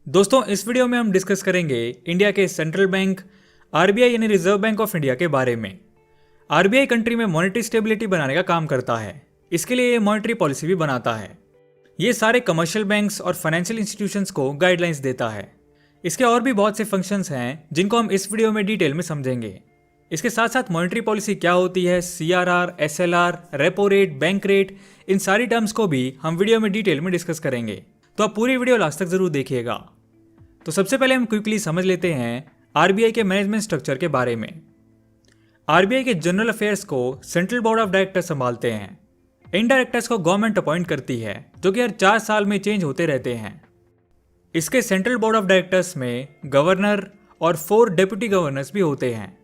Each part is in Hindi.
दोस्तों इस वीडियो में हम डिस्कस करेंगे इंडिया के सेंट्रल बैंक आरबीआई यानी रिजर्व बैंक ऑफ इंडिया के बारे में। आरबीआई कंट्री में मॉनेटरी स्टेबिलिटी बनाने का काम करता है। इसके लिए ये मॉनेटरी पॉलिसी भी बनाता है। ये सारे कमर्शियल बैंक्स और फाइनेंशियल इंस्टीट्यूशंस को गाइडलाइंस देता है। इसके और भी बहुत से फंक्शंस हैं जिनको हम इस वीडियो में डिटेल में समझेंगे। इसके साथ साथ मॉनेटरी पॉलिसी क्या होती है, CRR, SLR, repo rate, bank rate, इन सारी टर्म्स को भी हम वीडियो में डिटेल में डिस्कस करेंगे। तो आप पूरी वीडियो लास्ट तक जरूर देखिएगा। तो सबसे पहले हम क्विकली समझ लेते हैं आरबीआई के मैनेजमेंट स्ट्रक्चर के बारे में। आरबीआई के जनरल अफेयर्स को सेंट्रल बोर्ड ऑफ डायरेक्टर्स संभालते हैं। इन डायरेक्टर्स को गवर्नमेंट अपॉइंट करती है जो कि हर 4 साल में चेंज होते रहते हैं। इसके सेंट्रल बोर्ड ऑफ डायरेक्टर्स में गवर्नर और 4 डेप्यूटी गवर्नर्स भी होते हैं।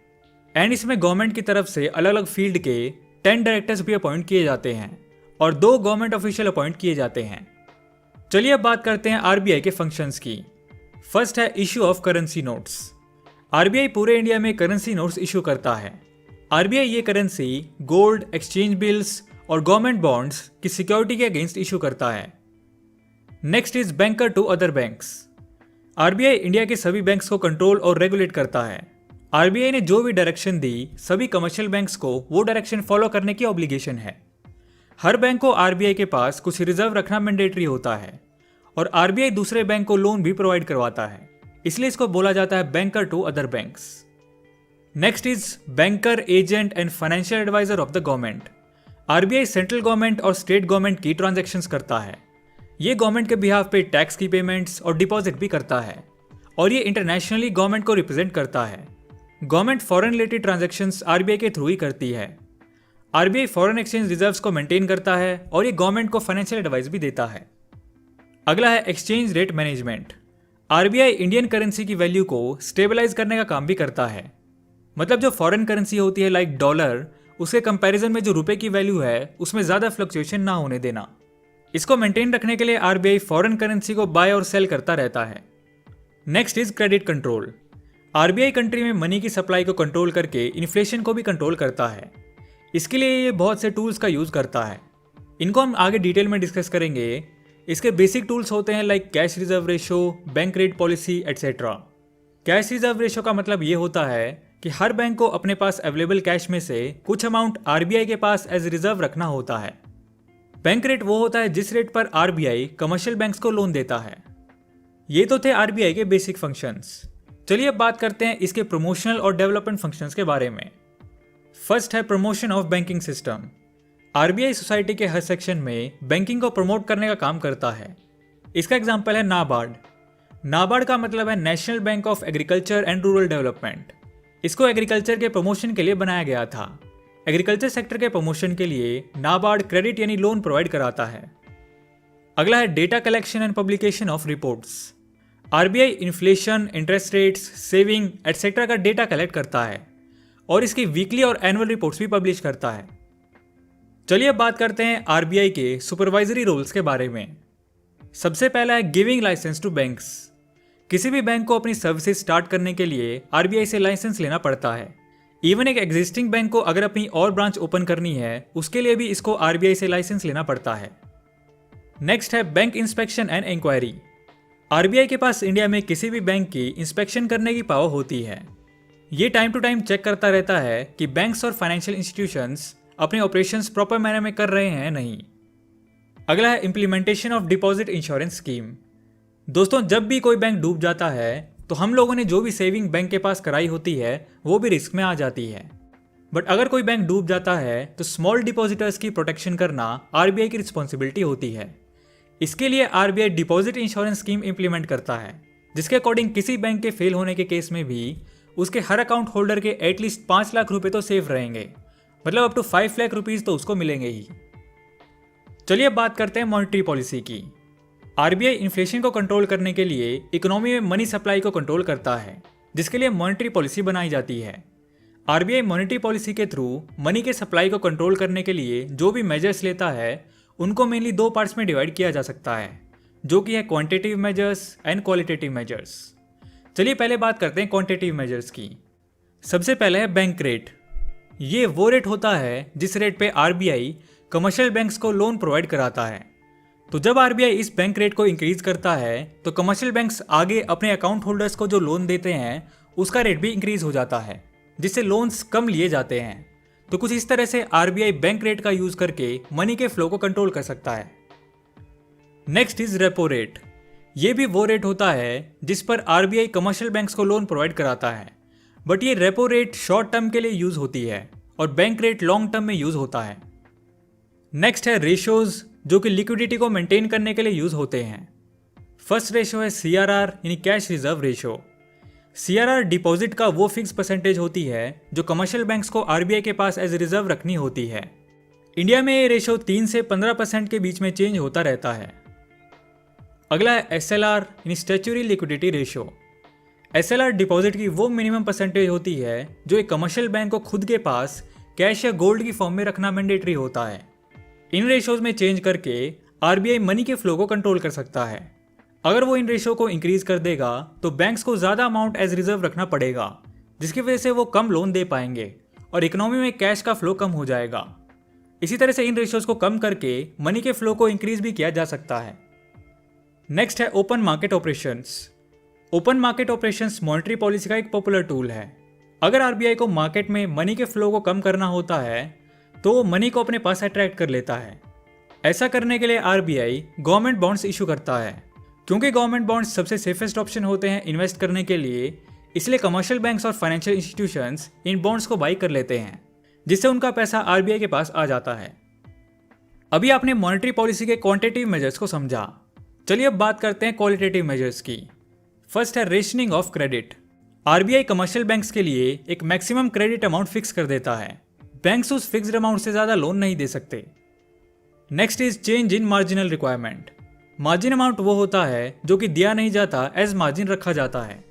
एंड इसमें गवर्नमेंट की तरफ से अलग अलग फील्ड के 10 डायरेक्टर्स भी अपॉइंट किए जाते हैं और 2 गवर्नमेंट ऑफिशियल अपॉइंट किए जाते हैं। चलिए अब बात करते हैं आरबीआई के फंक्शंस की। फर्स्ट है issue of currency notes. RBI पूरे इंडिया में करेंसी नोट्स इशू करता है। आरबीआई ये करेंसी गोल्ड, एक्सचेंज बिल्स और गवर्नमेंट बॉन्ड्स की सिक्योरिटी के अगेंस्ट इशू करता है। Next is banker to other banks. RBI India के सभी बैंक्स को कंट्रोल और रेगुलेट करता है। आरबीआई ने जो भी डायरेक्शन दी सभी कमर्शियल बैंक्स को वो डायरेक्शन फॉलो करने की ऑब्लिगेशन है। हर बैंक को आरबीआई के पास कुछ रिजर्व रखना मैंडेटरी होता है और आरबीआई दूसरे बैंक को लोन भी प्रोवाइड करवाता है, इसलिए इसको बोला जाता है banker to other banks. Next is banker, agent and financial advisor of the government. RBI central government और स्टेट गवर्नमेंट की ट्रांजैक्शंस करता है। ये गवर्नमेंट के बिहाफ पे टैक्स की पेमेंट्स और डिपॉजिट भी करता है और ये इंटरनेशनली गवर्नमेंट को रिप्रेजेंट करता है। Government foreign related transactions RBI के थ्रू ही करती है। आरबीआई फॉरेन एक्सचेंज रिजर्व्स को मेंटेन करता है और ये गवर्नमेंट को फाइनेंशियल एडवाइस भी देता है। अगला है exchange rate management. RBI Indian currency की वैल्यू को स्टेबलाइज करने का काम भी करता है। मतलब जो फॉरेन करेंसी होती है लाइक डॉलर, उसके कंपैरिजन में जो रुपए की वैल्यू है उसमें ज्यादा फ्लक्चुएशन ना होने देना। इसको मेंटेन रखने के लिए आरबीआई फॉरेन करेंसी को बाय और सेल करता रहता है। Next is credit control. RBI country में मनी की सप्लाई को कंट्रोल करके इन्फ्लेशन को भी कंट्रोल करता है। इसके लिए ये बहुत से टूल्स का यूज करता है। इनको हम आगे डिटेल में डिस्कस करेंगे। इसके बेसिक टूल्स होते हैं like cash reserve ratio, bank rate policy etcetera. Cash reserve ratio का मतलब ये होता है कि हर बैंक को अपने पास अवेलेबल कैश में से कुछ अमाउंट आरबीआई के पास एज रिजर्व रखना होता है। बैंक रेट वो होता है जिस रेट पर आरबीआई कमर्शियल बैंक्स को लोन देता है। ये तो थे आरबीआई के बेसिक फंक्शंस। चलिए अब बात करते हैं इसके प्रमोशनल और डेवलपमेंट फंक्शंस के बारे में। फर्स्ट है promotion of banking system. RBI society के हर सेक्शन में बैंकिंग को प्रमोट करने का काम करता है। इसका एग्जांपल है नाबार्ड। नाबार्ड का मतलब है national bank of agriculture and rural development. इसको एग्रीकल्चर के प्रमोशन के लिए बनाया गया था। एग्रीकल्चर सेक्टर के प्रमोशन के लिए नाबार्ड क्रेडिट यानी लोन प्रोवाइड कराता है। अगला है data collection and publication of reports. RBI inflation, interest rates, saving etcetera का डेटा कलेक्ट करता है और इसकी वीकली और एनुअल रिपोर्ट्स भी पब्लिश करता है। चलिए अब बात करते हैं आरबीआई के सुपरवाइजरी रोल्स के बारे में। सबसे पहला है गिविंग लाइसेंस टू बैंक्स। किसी भी बैंक को अपनी सर्विसेज स्टार्ट करने के लिए आरबीआई से लाइसेंस लेना पड़ता है। इवन एक एग्जिस्टिंग बैंक को अगर अपनी और ब्रांच ओपन करनी है उसके लिए भी इसको आरबीआई से लाइसेंस लेना पड़ता है। नेक्स्ट है bank inspection and inquiry. RBI के पास इंडिया में किसी भी बैंक की इंस्पेक्शन करने की पावर होती है। ये टाइम टू टाइम चेक करता रहता है कि बैंक्स और फाइनेंशियल इंस्टीट्यूशंस अपने ऑपरेशंस प्रॉपर मैनर में कर रहे हैं नहीं। अगला है implementation of deposit insurance scheme. दोस्तों जब भी कोई बैंक डूब जाता है तो हम लोगों ने जो भी सेविंग बैंक के पास कराई होती है वो भी रिस्क में आ जाती है। बट अगर कोई बैंक डूब जाता है तो स्मॉल डिपॉजिटर्स की प्रोटेक्शन करना आरबीआई की रिस्पॉन्सिबिलिटी होती है। इसके लिए RBI deposit insurance scheme implement करता है, जिसके अकॉर्डिंग किसी बैंक के फेल होने के केस में भी उसके हर अकाउंट होल्डर के एटलीस्ट 5 लाख रुपए तो सेफ रहेंगे। मतलब अप टू 5 लाख रुपीज तो उसको मिलेंगे ही। चलिए अब बात करते हैं मॉनेटरी पॉलिसी की। आरबीआई इन्फ्लेशन को कंट्रोल करने के लिए इकोनॉमी में मनी सप्लाई को कंट्रोल करता है, जिसके लिए मॉनेटरी पॉलिसी बनाई जाती है। आरबीआई मॉनेटरी पॉलिसी के थ्रू मनी के सप्लाई को कंट्रोल करने के लिए जो भी मेजर्स लेता है उनको मेनली 2 पार्ट्स में डिवाइड किया जा सकता है, जो कि है quantitative measures and qualitative measures. चलिए पहले बात करते हैं क्वांटिटेटिव मेजर्स की। सबसे पहले है बैंक रेट। ये वो रेट होता है जिस रेट पे आरबीआई कमर्शियल बैंक्स को लोन प्रोवाइड कराता है। तो जब आरबीआई इस बैंक रेट को इंक्रीज करता है तो कमर्शियल बैंक्स आगे अपने अकाउंट होल्डर्स को जो लोन देते हैं उसका रेट भी इंक्रीज हो जाता है, जिससे लोन्स कम लिए जाते हैं। तो कुछ इस तरह से आरबीआई बैंक रेट का यूज करके मनी के फ्लो को कंट्रोल कर सकता है। Next is repo rate. ये भी वो रेट होता है जिस पर आरबीआई कमर्शियल बैंक्स को लोन प्रोवाइड कराता है, बट ये रेपो रेट शॉर्ट टर्म के लिए यूज होती है और बैंक रेट लॉन्ग टर्म में यूज होता है। नेक्स्ट है रेशियोज, जो कि लिक्विडिटी को मेंटेन करने के लिए यूज होते हैं। फर्स्ट रेशियो है सीआरआर यानी cash reserve ratio. CRR deposit का वो फिक्स परसेंटेज होती है जो कमर्शियल बैंक्स को आरबीआई के पास एज रिजर्व रखनी होती है। इंडिया में ये रेशियो 3 से 15% के बीच में चेंज होता रहता है। अगला है एसएलआर यानी statutory liquidity ratio. SLR deposit की वो मिनिमम परसेंटेज होती है जो एक कमर्शियल बैंक को खुद के पास कैश या गोल्ड की फॉर्म में रखना मैंडेटरी होता है। इन रेशियोज में चेंज करके आरबीआई मनी के फ्लो को कंट्रोल कर सकता है। अगर वो इन रेशियो को इंक्रीज कर देगा तो बैंक्स को ज्यादा अमाउंट एज रिजर्व रखना पड़ेगा, जिसकी वजह से वो कम लोन दे पाएंगे और इकोनॉमी में कैश का फ्लो कम हो जाएगा। इसी तरह से इन रेशियोज को कम करके मनी के फ्लो को इंक्रीज भी किया जा सकता है। नेक्स्ट है open market operations. Open market operations monetary policy का एक पॉपुलर टूल है। अगर आरबीआई को मार्केट में मनी के फ्लो को कम करना होता है तो वो मनी को अपने पास अट्रैक्ट कर लेता है। ऐसा करने के लिए आरबीआई गवर्नमेंट बॉन्ड्स इशू करता है। क्योंकि गवर्नमेंट बॉन्ड्स सबसे सेफेस्ट ऑप्शन होते हैं इन्वेस्ट करने के लिए, इसलिए कमर्शियल बैंक्स और फाइनेंशियल इंस्टीट्यूशंस इन बॉन्ड्स को बाई कर लेते हैं, जिससे उनका पैसा आरबीआई के पास आ जाता है। अभी आपने मॉनेटरी पॉलिसी के क्वांटिटेटिव मेजर्स को समझा। चलिए अब बात करते हैं क्वालिटेटिव मेजर्स की। फर्स्ट है rationing of credit. RBI commercial banks के लिए एक मैक्सिमम क्रेडिट अमाउंट फिक्स कर देता है। बैंक्स उस फिक्स्ड अमाउंट से ज्यादा लोन नहीं दे सकते। Next is change in marginal requirement. Margin amount वो होता है जो कि दिया नहीं जाता, एज मार्जिन रखा जाता है।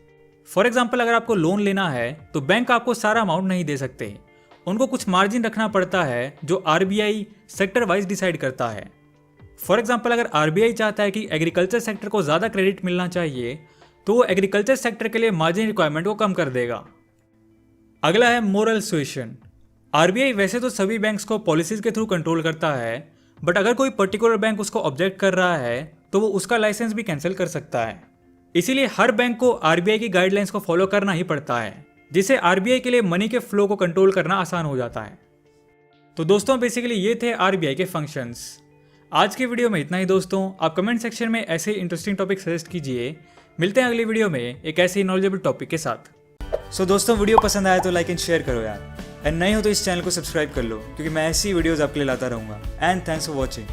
फॉर एग्जाम्पल, अगर आपको लोन लेना है तो बैंक आपको सारा अमाउंट नहीं दे सकते, उनको कुछ मार्जिन रखना पड़ता है जो आरबीआई सेक्टर वाइज डिसाइड करता है। फॉर एग्जाम्पल, अगर आरबीआई चाहता है कि एग्रीकल्चर सेक्टर को ज़्यादा क्रेडिट मिलना चाहिए तो वो एग्रीकल्चर सेक्टर के लिए मार्जिन रिक्वायरमेंट को कम कर देगा। अगला है मोरल सुएशन। आरबीआई वैसे तो सभी बैंक्स को पॉलिसीज के थ्रू कंट्रोल करता है, बट अगर कोई पर्टिकुलर बैंक उसको ऑब्जेक्ट कर रहा है तो वो उसका लाइसेंस भी कैंसिल कर सकता है। इसीलिए हर बैंक को आरबीआई की गाइडलाइंस को फॉलो करना ही पड़ता है, जिससे आरबीआई के लिए मनी के फ्लो को कंट्रोल करना आसान हो जाता है। तो दोस्तों, बेसिकली ये थे आरबीआई के फंक्शंस। आज के वीडियो में इतना ही दोस्तों। आप कमेंट सेक्शन में ऐसे इंटरेस्टिंग टॉपिक सजेस्ट कीजिए। मिलते हैं अगली वीडियो में एक ऐसे ही नॉलेजेबल टॉपिक के साथ। सो दोस्तों, वीडियो पसंद आया तो लाइक एंड शेयर करो यार, एंड नए हो तो इस चैनल को सब्सक्राइब कर लो, क्योंकि मैं ऐसी वीडियोस आपके लिए लाता रहूँगा। And thanks for watching.